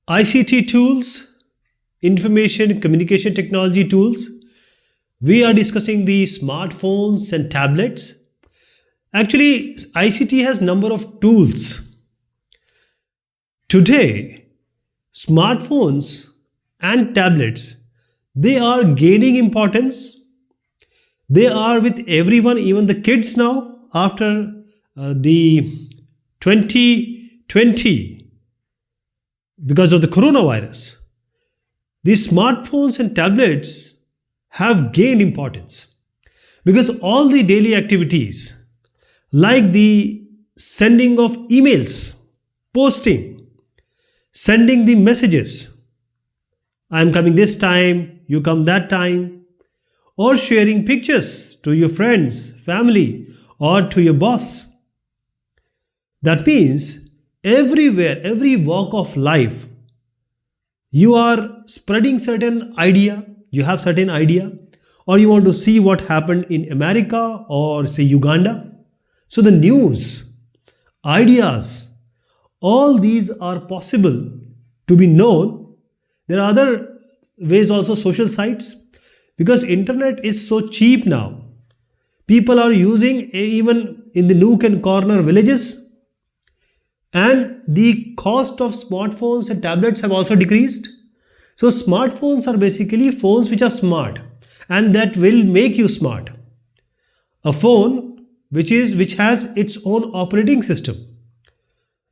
ICT tools, information communication technology tools. We are discussing the smartphones and tablets. Actually, ICT has number of tools. Today, smartphones and tablets, they are gaining importance. They are with everyone, even the kids now, after the 2020, because of the coronavirus. These smartphones and tablets have gained importance because all the daily activities, like the sending of emails, posting, sending the messages, I am coming this time, you come that time, or sharing pictures to your friends, family, or to your boss. That means everywhere, every walk of life, you are spreading certain idea, you have certain idea, or you want to see what happened in America or say Uganda. So the news, ideas, all these are possible to be known. There are other ways also, social sites, because internet is so cheap now. People are using even in the nook and corner villages, and the cost of smartphones and tablets have also decreased. So smartphones are basically phones which are smart and that will make you smart. A phone which has its own operating system.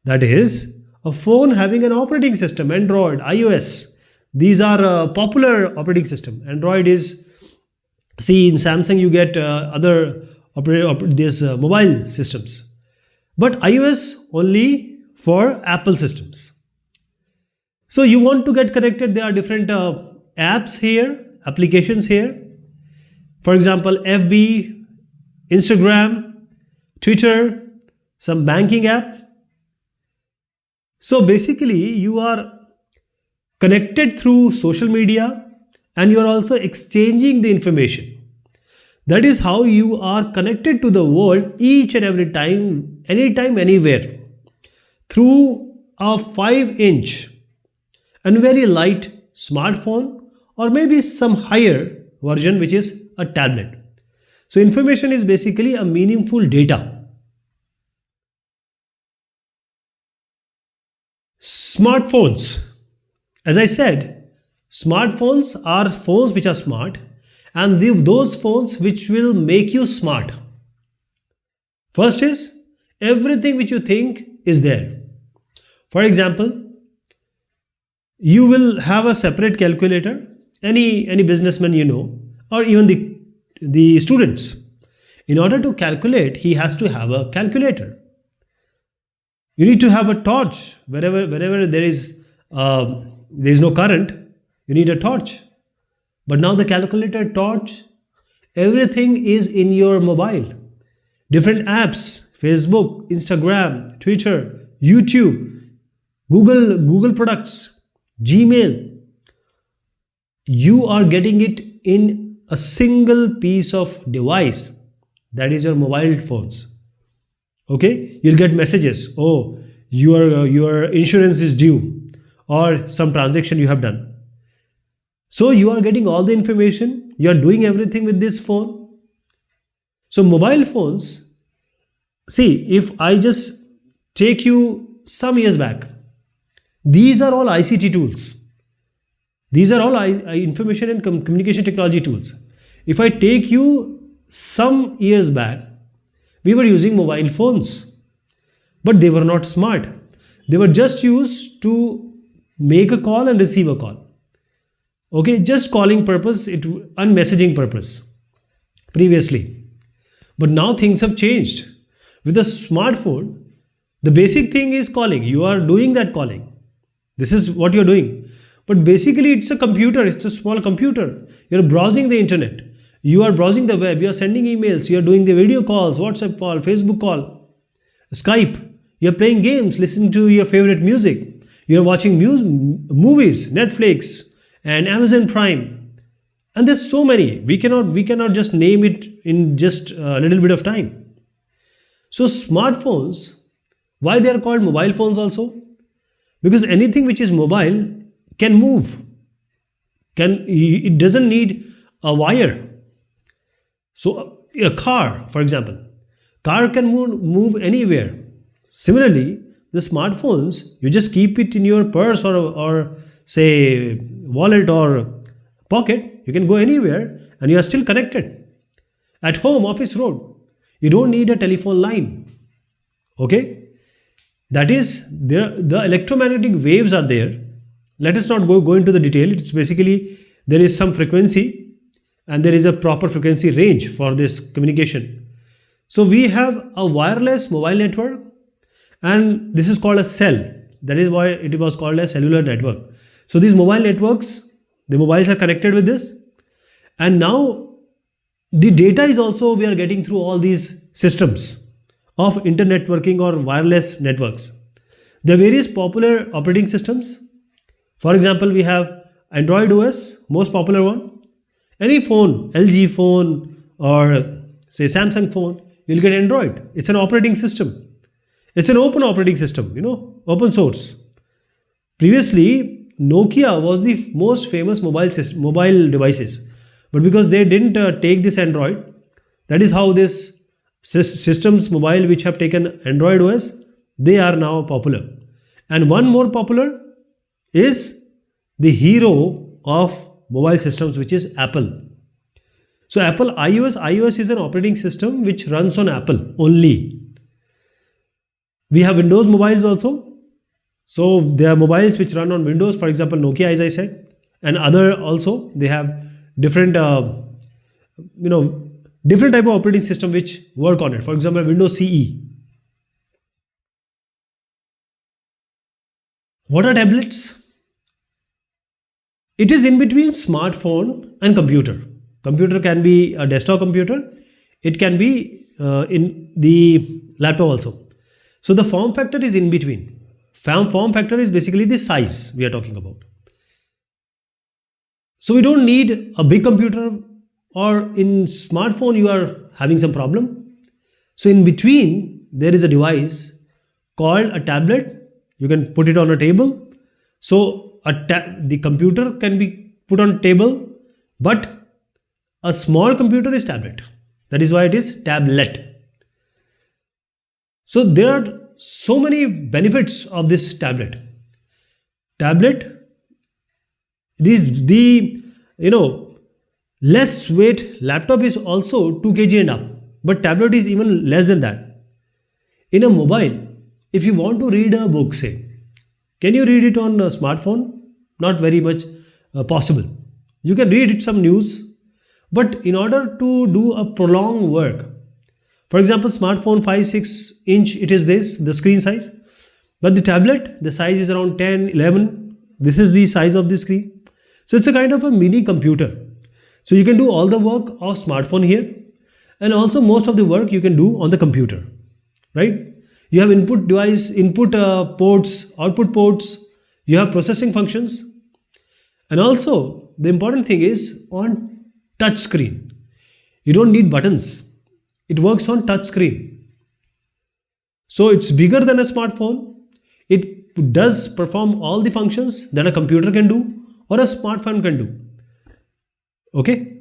That is a phone having an operating system, Android, iOS. These are popular operating system. Android is, see, in Samsung you get other mobile systems, but iOS only for Apple systems. So you want to get connected, there are different apps here, applications here. For example, FB, Instagram, Twitter, some banking app. So basically you are connected through social media and you are also exchanging the information. That is how you are connected to the world each and every time, anytime, anywhere, through a 5-inch and very light smartphone, or maybe some higher version which is a tablet. So information is basically a meaningful data. Smartphones. As I said, smartphones are phones which are smart, and those phones which will make you smart. First is everything which you think is there. For example, you will have a separate calculator. Any businessman you know, or even the students, in order to calculate, he has to have a calculator. You need to have a torch wherever there is no current. You need a torch. But now the calculator, torch, everything is in your mobile. Different apps, Facebook, Instagram, Twitter, YouTube, Google products, Gmail. You are getting it in a single piece of device, that is your mobile phones. Okay, you'll get messages. Oh, your insurance is due, or some transaction you have done. So you are getting all the information. You are doing everything with this phone. So mobile phones. See, if I just take you some years back, these are all ICT tools. These are all information and communication technology tools. If I take you some years back, we were using mobile phones, but they were not smart. They were just used to make a call and receive a call. Okay, just calling purpose, and messaging purpose previously. But now things have changed. With a smartphone, the basic thing is calling. You are doing that calling. This is what you're doing. But basically it's a computer, it's a small computer. You're browsing the internet. You are browsing the web, you are sending emails, you are doing the video calls, WhatsApp call, Facebook call, Skype. You are playing games, listening to your favorite music. You are watching movies, Netflix and Amazon Prime. And there's so many. We cannot just name it in just a little bit of time. So smartphones, why they are called mobile phones also? because anything which is mobile can move, it doesn't need a wire. So a car, for example, car can move anywhere. Similarly, the smartphones, you just keep it in your purse or say wallet or pocket, you can go anywhere and you are still connected. At home, office road, you don't need a telephone line. Okay? That is, the electromagnetic waves are there. Let us not go into the detail. It's basically, there is some frequency and there is a proper frequency range for this communication. So we have a wireless mobile network, and this is called a cell. That is why it was called a cellular network. So these mobile networks, the mobiles are connected with this, and now the data is also, we are getting through all these systems of internet networking or wireless networks. There are various popular operating systems. For example, we have Android OS, most popular one. Any phone, LG phone or say Samsung phone, you'll get Android. It's an operating system. It's an open operating system, open source. Previously, Nokia was the most famous mobile devices, but because they didn't take this Android, that is how this systems mobile which have taken Android OS, they are now popular. And one more popular is the hero of mobile systems, which is Apple. So Apple iOS is an operating system which runs on Apple only. We have Windows mobiles also. So there are mobiles which run on Windows, for example Nokia, as I said, and other also, they have different different type of operating system which work on it. For example, Windows CE. What are tablets? It is in between smartphone and computer. Computer can be a desktop computer. It can be in the laptop also. So the form factor is in between. Form factor is basically the size we are talking about. So we don't need a big computer, or in smartphone you are having some problem. So in between there is a device called a tablet. You can put it on a table. So the computer can be put on table, but a small computer is tablet. That is why it is tablet. So there are so many benefits of this tablet. The less weight laptop is also 2 kg and up, but tablet is even less than that. In a mobile, if you want to read a book, say, can you read it on a smartphone? Not very much possible. You can read it some news, but in order to do a prolonged work, for example, smartphone 5-6 inch, it is this, the screen size, but the tablet, the size is around 10, 11. This is the size of the screen. So it's a kind of a mini computer. So you can do all the work of smartphone here, and also most of the work you can do on the computer, right? You have input device, ports, output ports, you have processing functions, and also the important thing is on touch screen. You don't need buttons. It works on touch screen. So it's bigger than a smartphone. It does perform all the functions that a computer can do or a smartphone can do. Okay?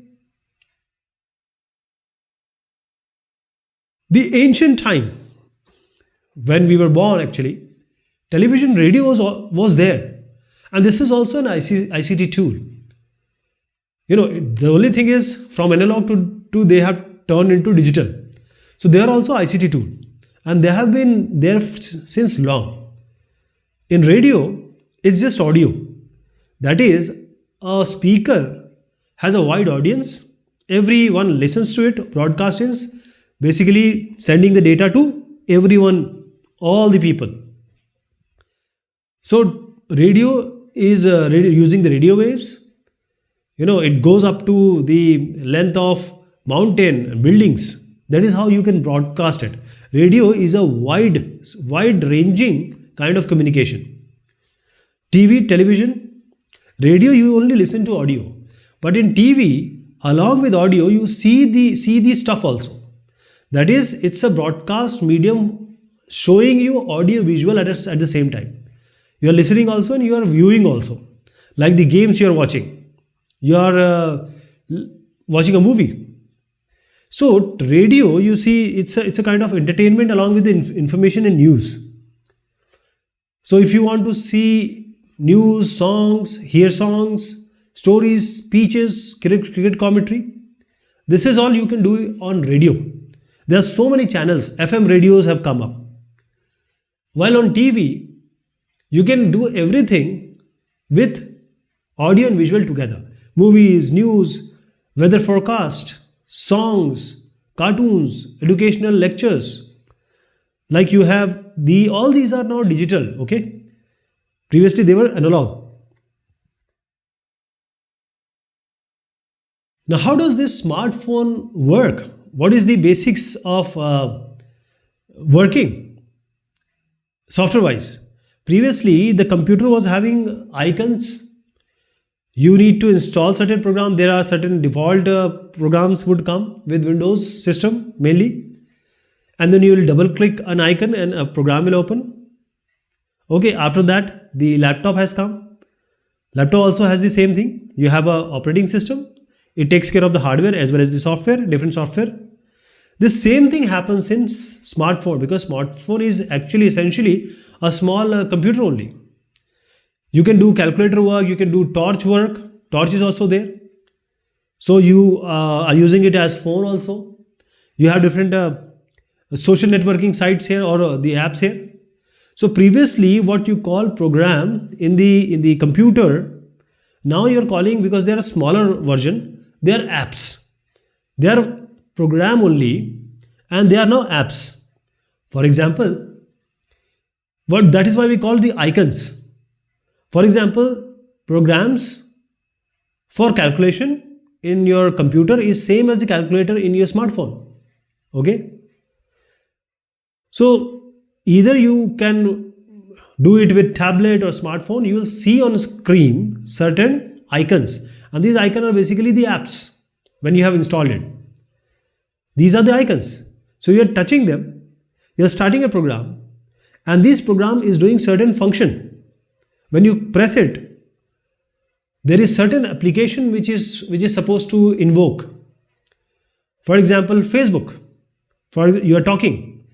The ancient time, when we were born actually, television, radio was there. And this is also an ICT tool. The only thing is from analog to they have turned into digital. So they are also ICT tool. And they have been there since long. In radio, it's just audio. That is, a speaker has a wide audience. Everyone listens to it, broadcasts, basically sending the data to everyone, all the people. So radio is using the radio waves. It goes up to the length of mountain buildings. That is how you can broadcast it. Radio is a wide ranging kind of communication. TV, television, radio, you only listen to audio. But in TV, along with audio, you see the stuff also. That is, it's a broadcast medium showing you audio visual at the same time. You are listening also and you are viewing also. Like the games you are watching. You are watching a movie. So radio, you see, it's a kind of entertainment along with the information and news. So if you want to see news, songs, hear songs, stories, speeches, cricket commentary, this is all you can do on radio. There are so many channels. FM radios have come up. While on TV, you can do everything with audio and visual together. Movies, news, weather forecast, songs, cartoons, educational lectures. Like you have all these are now digital, okay? Previously they were analog. Now, how does this smartphone work? What is the basics of working software wise? Previously, the computer was having icons. You need to install certain program. There are certain default programs would come with Windows system mainly, and then you will double click an icon and a program will open. Okay, after that, the laptop has come. Laptop also has the same thing. You have a operating system. It takes care of the hardware as well as the software, different software. The same thing happens in smartphone, because smartphone is actually essentially a small computer only. You can do calculator work, you can do torch work. Torch is also there. So you are using it as phone also. You have different social networking sites here, or the apps here. So previously, what you call program in the computer, now you're calling, because they are a smaller version, they are apps. They are program only, and they are now apps. For example, that is why we call the icons. For example, programs for calculation in your computer is same as the calculator in your smartphone. Okay. So either you can do it with tablet or smartphone. You will see on screen certain icons, and these icons are basically the apps when you have installed it. These are the icons. So you are touching them, you are starting a program, and this program is doing certain function. When you press it, there is certain application which is supposed to invoke. For example, Facebook. For you are talking.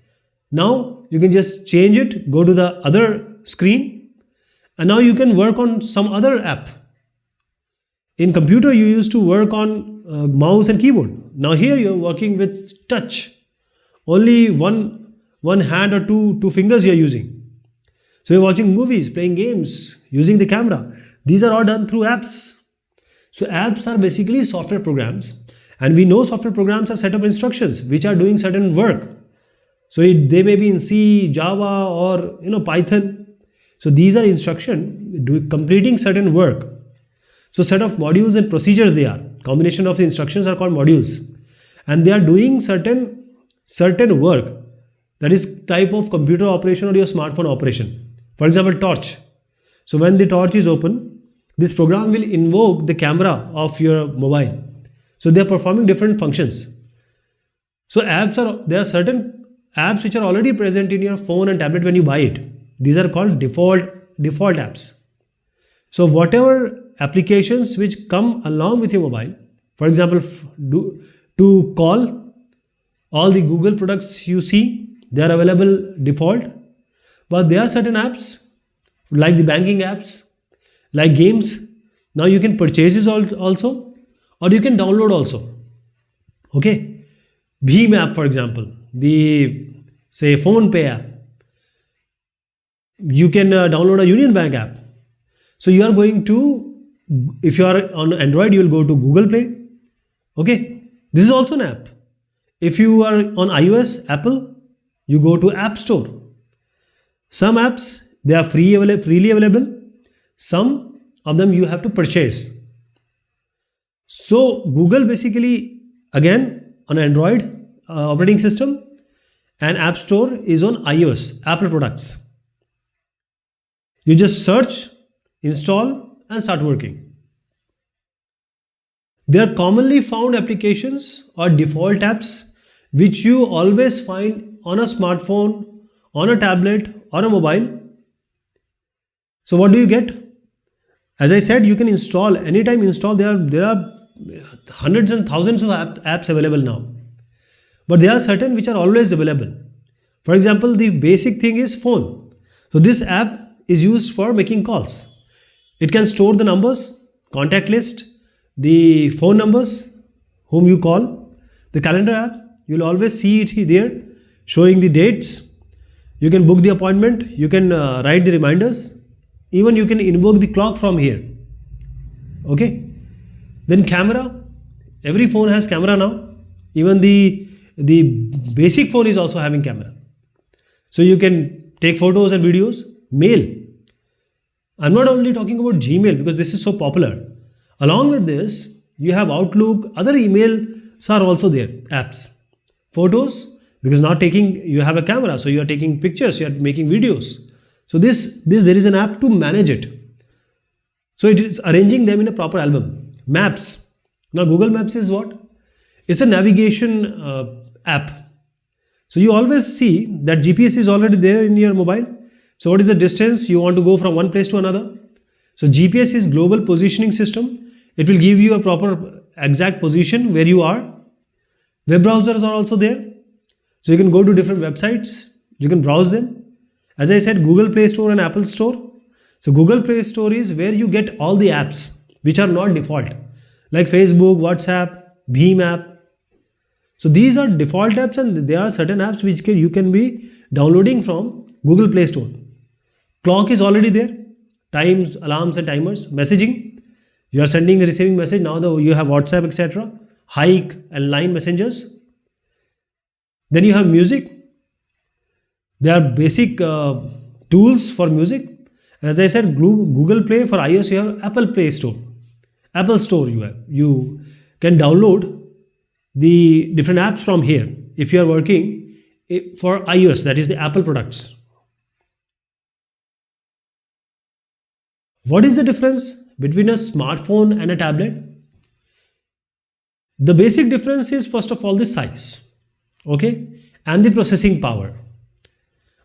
Now you can just change it, go to the other screen, and now you can work on some other app. In computer, you used to work on mouse and keyboard. Now here you are working with touch. Only one hand or two fingers you are using. So you're watching movies, playing games, using the camera. These are all done through apps. So apps are basically software programs, and we know software programs are set of instructions which are doing certain work. So they may be in C, Java, or Python. So these are instruction completing certain work. So set of modules and procedures they are. Combination of the instructions are called modules, and they are doing certain work. That is type of computer operation or your smartphone operation. For example, torch. So when the torch is open, this program will invoke the camera of your mobile. So they are performing different functions. So there are certain apps which are already present in your phone and tablet when you buy it. These are called default apps. So whatever applications which come along with your mobile, for example, to call, all the Google products you see, they are available default. But there are certain apps like the banking apps, like games. Now you can purchase this also, or you can download also. Okay. Bheem app, for example, the say PhonePe app. You can download a Union Bank app. So you are going to, if you are on Android, you will go to Google Play. Okay. This is also an app. If you are on iOS, Apple, you go to App Store. Some apps, they are freely available. Some of them you have to purchase. So Google basically, again, on Android operating system, and App Store is on iOS, Apple products. You just search, install, and start working. There are commonly found applications or default apps which you always find on a smartphone, on a tablet, or a mobile. So what do you get? As I said, you can install anytime. Install. There are hundreds and thousands of apps available now, but there are certain which are always available. For example, the basic thing is phone. So this app is used for making calls. It can store the numbers, contact list, the phone numbers, whom you call. The calendar app, you'll always see it there, showing the dates. You can book the appointment. You can write the reminders. Even you can invoke the clock from here. Okay. Then camera. Every phone has camera now. Even the basic phone is also having camera. So you can take photos and videos. Mail. I'm not only talking about Gmail because this is so popular. Along with this, you have Outlook. Other emails are also there. Apps. Photos, because not taking, you have a camera, so you are taking pictures, you are making videos. So this there is an app to manage it. So it is arranging them in a proper album. Maps. Now Google Maps is what? It's a navigation app. So you always see that GPS is already there in your mobile. So what is the distance you want to go from one place to another? So GPS is global positioning system. It will give you a proper exact position where you are. Web browsers are also there. So you can go to different websites. You can browse them. As I said, Google Play Store and Apple Store. So Google Play Store is where you get all the apps which are not default, like Facebook, WhatsApp, Bheem app. So these are default apps, and there are certain apps which you can be downloading from Google Play Store. Clock is already there. Times, alarms and timers. Messaging. You are sending and receiving message. Now you have WhatsApp, etc. Hike and Line messengers. Then you have music. There are basic tools for music. As I said, Google Play. For iOS, you have Apple Play Store. Apple Store you can download the different apps from here if you are working for iOS, that is the Apple products. What is the difference between a smartphone and a tablet? The basic difference is, first of all, the size, okay, and the processing power.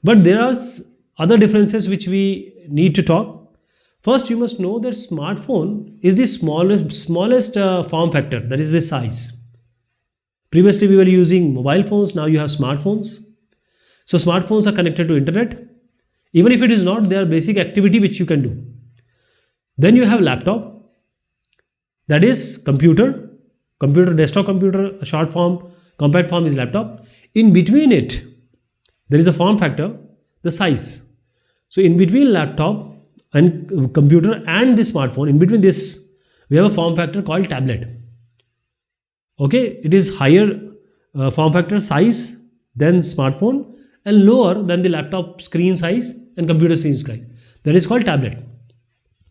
But there are other differences which we need to talk. First, you must know that smartphone is the smallest form factor, that is the size. Previously, we were using mobile phones. Now you have smartphones. So smartphones are connected to internet. Even if it is not, there are basic activity which you can do. Then you have laptop. That is computer, desktop computer, a short form, compact form is laptop. In between it, there is a form factor, the size. So in between laptop and computer and the smartphone, in between this, we have a form factor called tablet. Okay, it is higher form factor size than smartphone and lower than the laptop screen size and computer screen size. That is called tablet.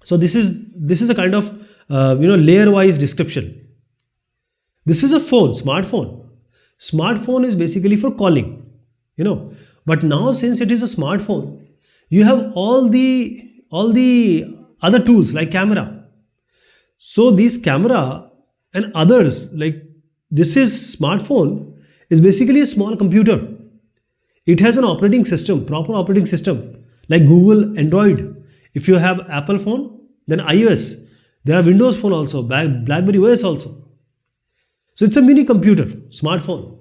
So this is a kind of layer wise description. This is a phone, smartphone. Smartphone is basically for calling, But now since it is a smartphone, you have all the other tools like camera. So these camera and others, like this is smartphone, is basically a small computer. It has an operating system, proper operating system, like Google, Android. If you have Apple phone, then iOS. There are Windows phone also, BlackBerry OS also. So it's a mini computer, smartphone.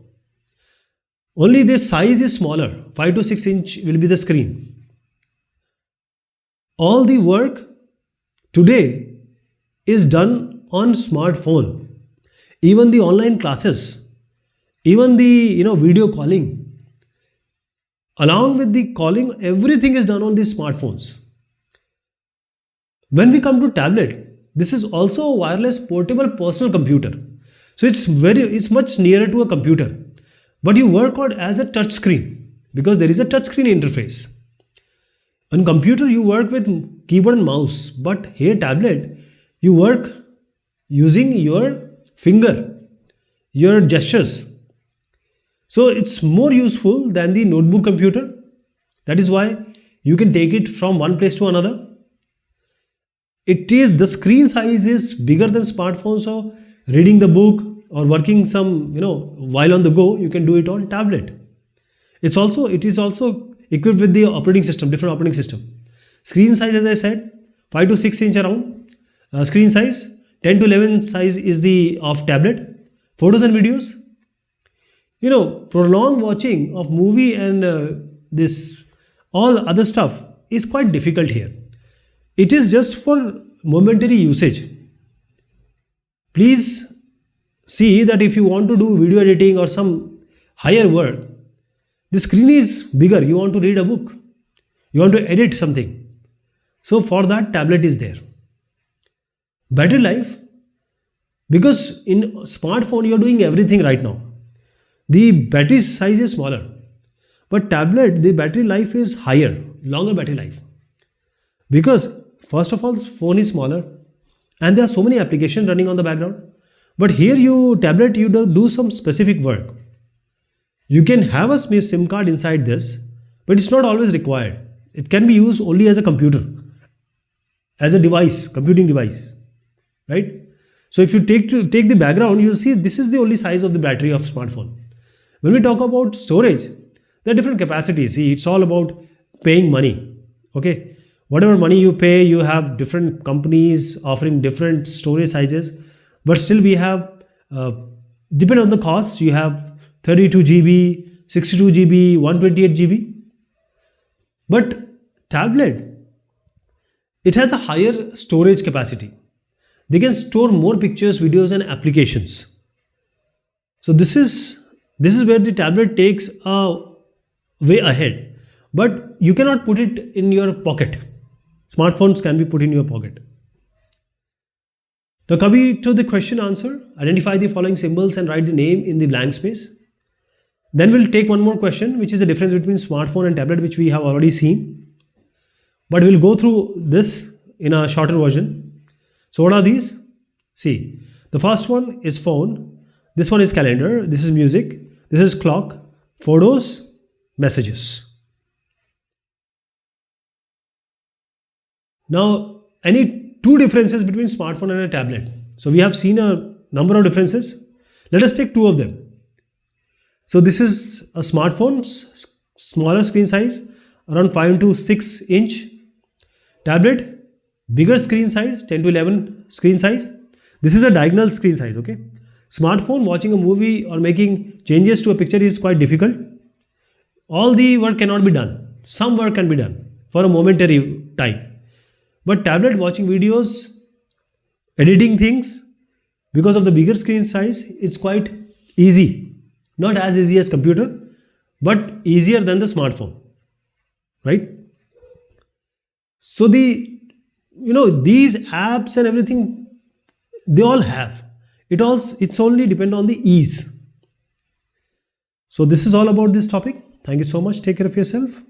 Only the size is smaller, 5 to 6 inch will be the screen. All the work today is done on smartphone. Even the online classes, even the video calling. Along with the calling, everything is done on these smartphones. When we come to tablet, this is also a wireless portable personal computer. So it's much nearer to a computer. But you work on as a touch screen because there is a touch screen interface. On computer, you work with keyboard and mouse, but here tablet, you work using your finger, your gestures. So it's more useful than the notebook computer. That is why you can take it from one place to another. The screen size is bigger than smartphone, so reading the book or working some, while on the go, you can do it on tablet. It is also equipped with the operating system, different operating system. Screen size, as I said, 5 to 6 inch around screen size. 10 to 11 size is the of tablet. Photos and videos, prolonged watching of movie and this all other stuff is quite difficult here. It is just for momentary usage. Please see that if you want to do video editing or some higher work, the screen is bigger. You want to read a book, you want to edit something. So for that, tablet is there. Battery life, because in smartphone you are doing everything right now. The battery size is smaller, but tablet the battery life is higher, longer battery life. Because first of all, phone is smaller, and there are so many applications running on the background. But here you tablet you do some specific work. You can have a SIM card inside this, but it's not always required. It can be used only as a computer, as a device, computing device, right? So if you take the background, you'll see this is the only size of the battery of smartphone. When we talk about storage, there are different capacities. See, it's all about paying money. Okay, whatever money you pay, you have different companies offering different storage sizes, but still we have depend on the cost. You have 32 GB, 62 GB, 128 GB. But tablet, it has a higher storage capacity. They can store more pictures, videos, and applications. So this is where the tablet takes a way ahead. But you cannot put it in your pocket. Smartphones can be put in your pocket. Now coming to the question answer, identify the following symbols and write the name in the blank space. Then we'll take one more question, which is the difference between smartphone and tablet, which we have already seen. But we'll go through this in a shorter version. So what are these? See, the first one is phone. This one is calendar. This is music. This is clock. Photos, messages. Now, any two differences between smartphone and a tablet. So we have seen a number of differences. Let us take two of them. So this is a smartphone, smaller screen size, around 5 to 6 inch. Tablet, bigger screen size, 10 to 11 screen size. This is a diagonal screen size, okay? Smartphone, watching a movie or making changes to a picture is quite difficult. All the work cannot be done. Some work can be done for a momentary time. But tablet, watching videos, editing things, because of the bigger screen size, it's quite easy. Not as easy as computer, but easier than the smartphone, right? So these apps and everything, they all have. It's only depend on the ease. So this is all about this topic. Thank you so much. Take care of yourself.